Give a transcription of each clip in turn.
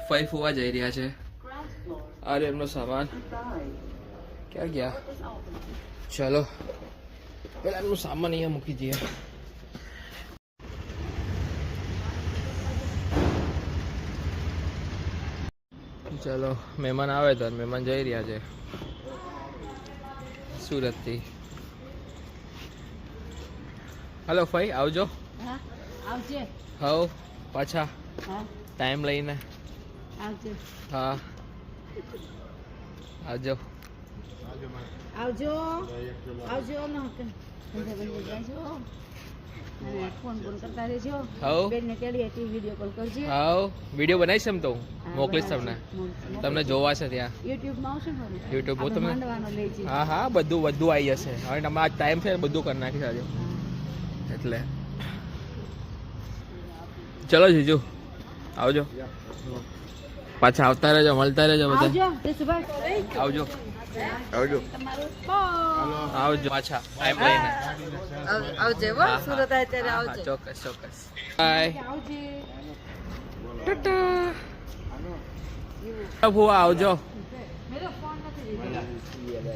Five હોવા જઈ રહ્યા છે. અરે એમનો સામાન ક્યાં ગયા? ચલો પેલા એમનું સામાન અહીંયા મૂકી દઈએ. ચલો મહેમાન આવે તો મહેમાન જઈ રહ્યા છે સુરતથી. હલો ફાઈ આવજો. આવજે. હાઉ પાછા ટાઈમ લઈને આવજે. હા આવજો. આવજો. આવજો ન કે ફોન કરતા રહેજો. હાઉ બેનને કેડી ટી વિડિયો કોલ કરજે. હાઉ વિડિયો બનાવીશ એમ તો મોકલીશ તમને. તમને જોવા છે ત્યાં YouTube માં આવશે ને? YouTube હું તમને માંડવાનો લેજે. હા હા બધું આવી જશે. હવે તમારા ટાઈમ છે બધું કરી નાખીશ આજે એટલે. ચલો જીજુ આવજો. પાછા આવતા રહેજો, મળતા રહેજો બધા. આવજો જસુભાઈ. આવજો આવજો આવજો પાછા ટાઈમ લઈને આવજે હો. સુરત આવે ત્યારે આવજે. ચોક્કસ ચોક્કસ. બાય. આવજે. ટાટા ભુવા આવજો. મેરો ફોન નથી લીધો.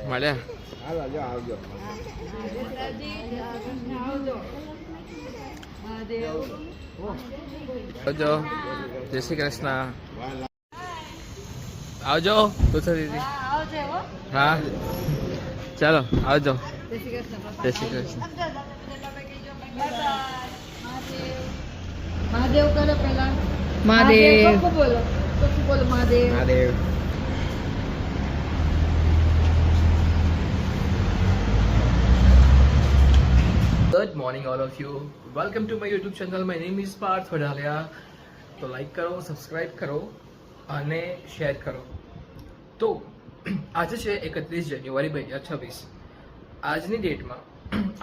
મળ્યા. આવજો. આવજો. મહાદેવ. આવજો. જય શ્રી કૃષ્ણ. આવજો તુલસી દીદી. આવજે હો. હા ચાલો આવજો. જય શ્રી કૃષ્ણ. જય શ્રી કૃષ્ણ. મહાદેવ કરો પેલા. મહાદેવ. કોકો બોલો. કોકો બોલો Mahadev. Mahadev. Good morning all of you. Welcome to my YouTube channel. My name is Parth Vadalia. તો લાઈક કરો, સબસ્ક્રાઇબ કરો અને શેર કરો. તો આજે છે 31 જાન્યુઆરી 2026. આજની ડેટમાં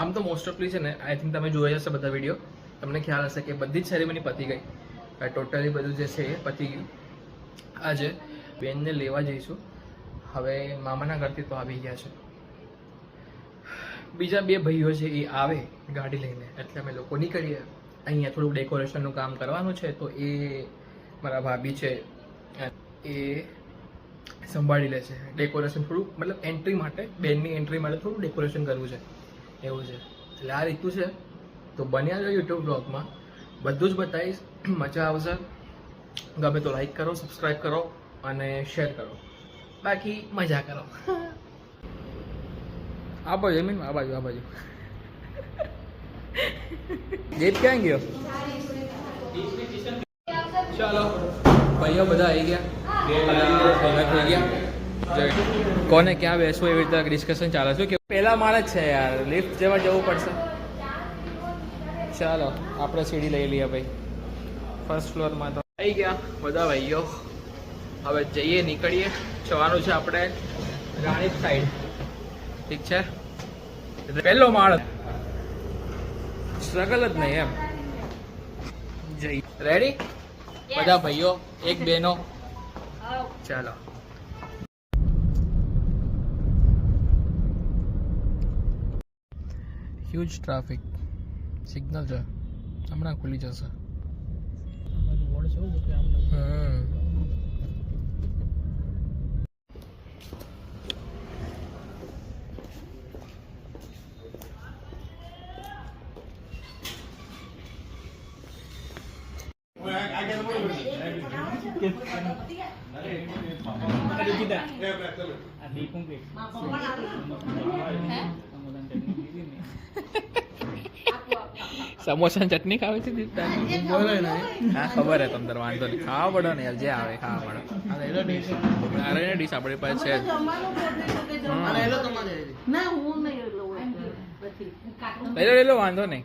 આમ તો મોસ્ટ ઓફલી છે ને, આઈ થિંક તમે જોયા હશે બધા વિડીયો. તમને ખ્યાલ હશે કે બધી જ સેરેમની પતી ગઈ. ટોટલી બધું જે છે એ પતી ગયું. આજે બેનને લેવા જઈશું. હવે મામાના ઘરથી તો આવી ગયા છે. બીજા બે ભાઈઓ છે એ આવે ગાડી લઈને, એટલે અમે લોકો નીકળીએ. અહીંયા થોડુંક ડેકોરેશનનું કામ કરવાનું છે, તો એ મારા ભાભી છે એ સંભાળી લે છે ડેકોરેશન. થોડુંક મતલબ એન્ટ્રી માટે, બેનની એન્ટ્રી માટે થોડું ડેકોરેશન કરવું છે એવું છે. એટલે આ રીતનું છે. તો બન્યા જો યુટ્યુબ બ્લોગમાં, બધું જ બતાવીશ. મજા આવશે. ગમે તો લાઈક કરો, સબસ્ક્રાઈબ કરો અને શેર કરો. બાકી મજા કરો. આ બાજુ જમીન, આ બાજુ જેટ ક્યાં ગયો? ચાલો ભાઈઓ બધા આવી ગયા, થઈ ગયા. કોને ક્યાં બેસવું એવી રીતે ડિસ્કશન ચાલે છે કે પહેલા માળ જ છે યાર, લિફ્ટ જેવા જવું પડશે. ચાલો આપણે સીડી લઈ લઈએ ભાઈ. ફર્સ્ટ ફ્લોરમાં તો આવી ગયા બધા ભાઈઓ. હવે જઈએ, નીકળીએ. જવાનું છે આપણે રાણીપ સાઈડ. ઠીક છે, પહેલો માળ, સ્ટ્રગલ જ નહીં એમ. જઈ રેડી બધા ભાઈઓ, એક બેનો. ચાલો. Huge traffic. સિગ્નલ છે, હમણાં ખુલી જશે. સમોસા ચટણી ખાવે છે. હા ખબર હે તમને, વાંધો નહીં. ખાવા પડો ને યાર, જે આવે ખાવા પડો. અરે ડીશ આપણી પાસે છે. લઈ લો વાંધો નહીં.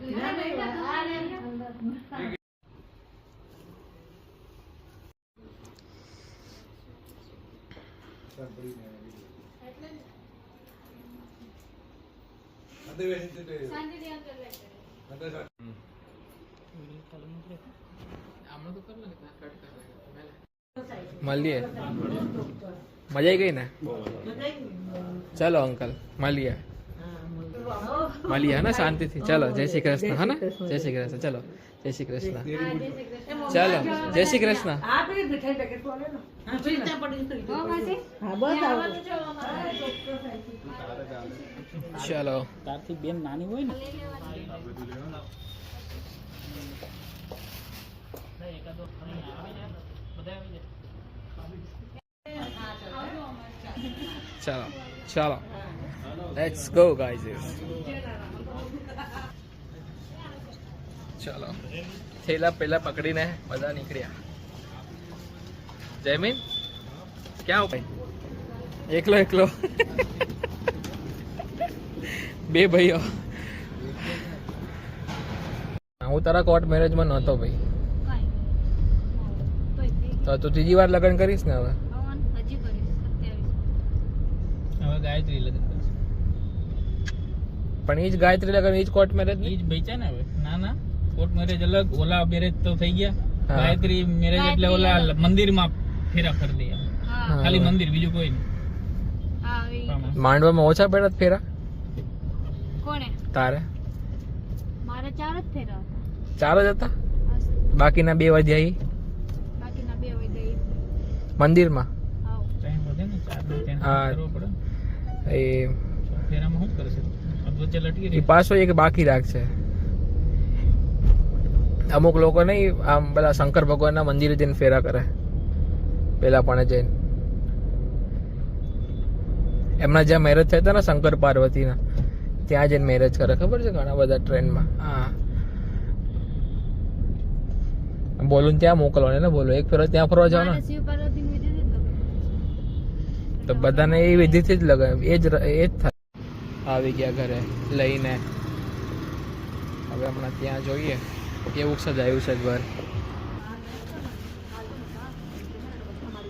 મળીએ. મજા આવી ગઈ ને? ચલો અંકલ મળીએ. મળીએ હા ને શાંતિથી. ચલો જય શ્રી કૃષ્ણ. હા ને જય શ્રી કૃષ્ણ. ચલો જય શ્રી કૃષ્ણ. ચાલો જય શ્રી કૃષ્ણ. હા માસી હા બસ આવું ચાલો તારથી બેન નાની હોય ને ચાલો ચાલો લેટ્સ ગો ગાઈઝ. ચાલો થેલા પેલા પકડીને બધા નીકળ્યા. જયમીન ક્યાં ભાઈ? એકલો એકલો બે ભાઈઓ. હું તારા કોર્ટ મેરેજમાં નહોતો ભાઈ, તો તું ત્રીજી વાર લગ્ન કરીશ ને હવે? હવે ગાયત્રી લગ્ન કરશે. પણ એ જ ગાયત્રી લગ્ન, એ જ કોર્ટ મેરેજ એ જ બચ્યા ને હવે. ના ના, કોર્ટ મેરેજ અલગ, ઓલા મેરેજ તો થઈ ગયા. હા. ગાયત્રી મેરેજ એટલે ઓલા મંદિરમાં ફેરા કરી દે. ખાલી મંદિર, બીજું કોઈ નહીં. માંડવામાં ઓછા પડ્યા ફેરા કોને? તારે? મારે 4 જ ફેરા ચાર જ હતા, બાકીના 2 વધ્યા ઈ બાકીના 2 હોય ગઈ મંદિરમાં. આવ ટાઈમ વધે ને, 4 ને 3 હા. કરવો પડે. એ ફેરામાં શું કરશે? વચ્ચે લટકી એ રહી. પાછો એક બાકી રાખશે. અમુક લોકો નહીં આમ પેલા શંકર ભગવાનના મંદિરે જઈને ફેરા કરે, પેલા પણ જઈને. એમના જ્યાં મેરેજ થયા હતા ને શંકર પાર્વતીના, ત્યાં જઈને મેરેજ કરે, ખબર છે? ઘણા બધા ટ્રેનમાં. હા, બોલું ત્યાં મોકલવાને ને, બોલો એક ફેરો ત્યાં ફરવા જાવ ને શિવ પાર્વતી વિધિ જ લગાવી. તો બધાને એ વિધિથી જ લગાવે, એ જ થાય. આવી ગયા ઘરે લઈને. હવે હમણાં ત્યાં જોઈએ કેવું સજાયું છે ઘર,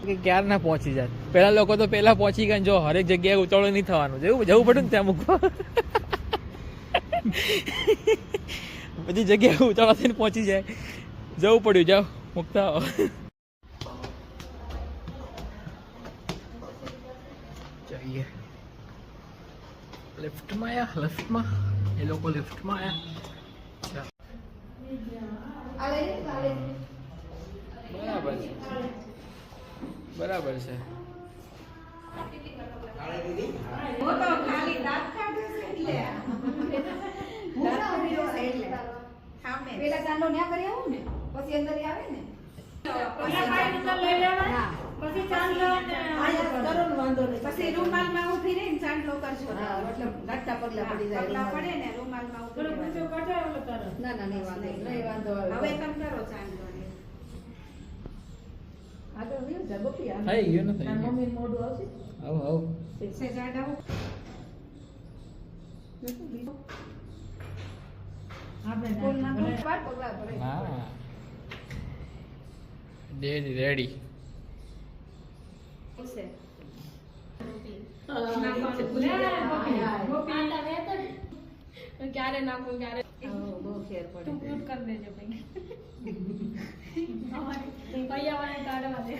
કે ક્યાર ના પહોંચી જાય. પેલા લોકો તો પેલા પહોંચી ગયા ને, જો હરેક જગ્યાએ ઉતાવળ નહીં થવાનું, જવું પડે ને ત્યાં મૂકવા. બધી જગ્યાએ ઉતાવળ થઈને પહોંચી જાય, જવું પડ્યું, જાઓ મૂકતા આવો. જઈએ લિફ્ટમાં આયા, લિફ્ટમાં એ લોકો લિફ્ટમાં આયા. બરાબર છે, બરાબર છે. પેલા ચાંદલો ન્યા કરી આવું ને, પછી અંદર આવે ને, પછી ચાંદલો પછી રૂમાલમાં ઊભી રહીને ચાંદલો કરજો. મતલબ ગાંઠા પગલા પડી જાય, પગલા પડે ને રૂમાલમાં ઊભી રહેવાનું. ના ના નહીં વાંધો, નહીં વાંધો. હવે તમે કરો ચાંદલો ને. આગળ વ્યુ જા ગોપી આ. થઈ ગયું ને, થઈ તાર ગયું. મમ્મી મોઢું આવશે. આવો આવો. સે જાડા હો. આપણે ફૂલ નાખો, પાર પગલા પડે. હા, રેડી. છે. ક્યારે નાખું ક્યારે બહુ ફેર પડે. ટૂંકું કરી દેજો ભાઈ. પૈયા વાળા કાઢવા દે.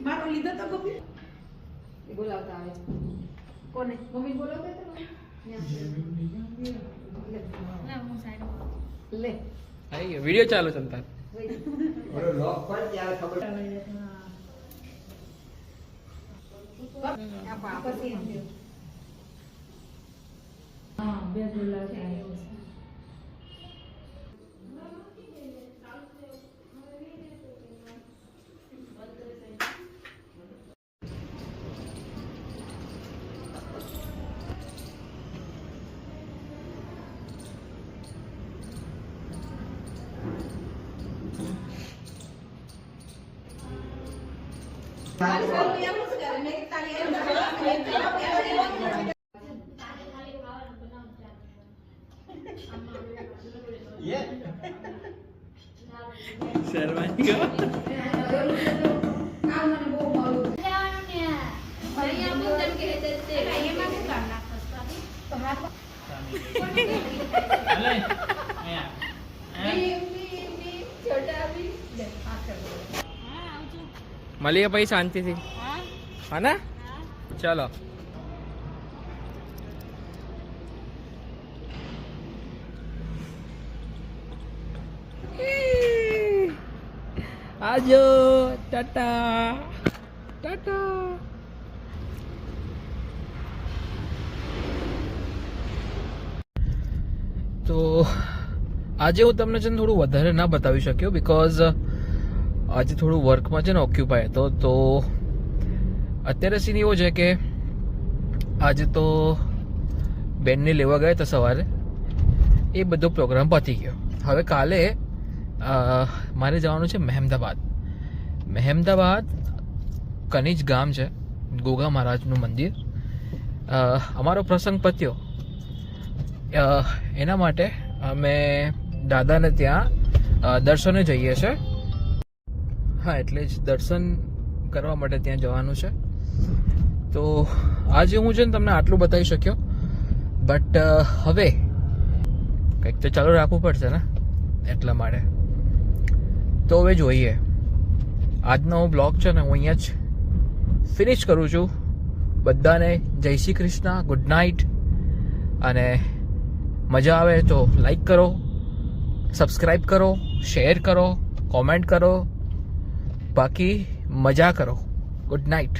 મારો લીધો તો ગોપી એ બોલાવતા આવે. કોને? મમ્મી બોલાવતા ના હું સાઈડ લે આવી ગયો, વિડીયો ચાલુ છે તાર. હા બે ગુલાબ છે. શરમાઈ ગયો. હાલે. અહીંયા. મળીએ પછી શાંતિથી, હા ને? ચલો. આજો ટાટા ટાટા. તો આજે હું તમને છે ને થોડું વધારે ના બતાવી શક્યો બીકોઝ આજે થોડું વર્કમાં છે ને ઓક્યુપાય હતો. તો અત્યારે સીન એવો છે કે આજે તો બેનને લેવા ગયા હતા સવારે, એ બધો પ્રોગ્રામ પતી ગયો. હવે કાલે મારે જવાનું છે મહેમદાબાદ. મહેમદાબાદ કનીજ ગામ છે, ગોગા મહારાજનું મંદિર. અમારો પ્રસંગ પત્યો એના માટે અમે દાદાને ત્યાં દર્શને જઈએ છીએ. હા, એટલે જ દર્શન કરવા માટે ત્યાં જવાનું છે. તો આજે હું છે ને તમને આટલું બતાવી શક્યો, બટ હવે કંઈક તો ચાલુ રાખવું પડશે ને, એટલા માટે. તો હવે જોઈએ. આજનો બ્લોગ છે ને હું અહીંયા જ ફિનિશ કરું છું. બધાને જય શ્રી કૃષ્ણ, ગુડ નાઇટ. અને મજા આવે તો લાઈક કરો, સબસ્ક્રાઈબ કરો, શેર કરો, કોમેન્ટ કરો, બાકી મજા કરો. Good night.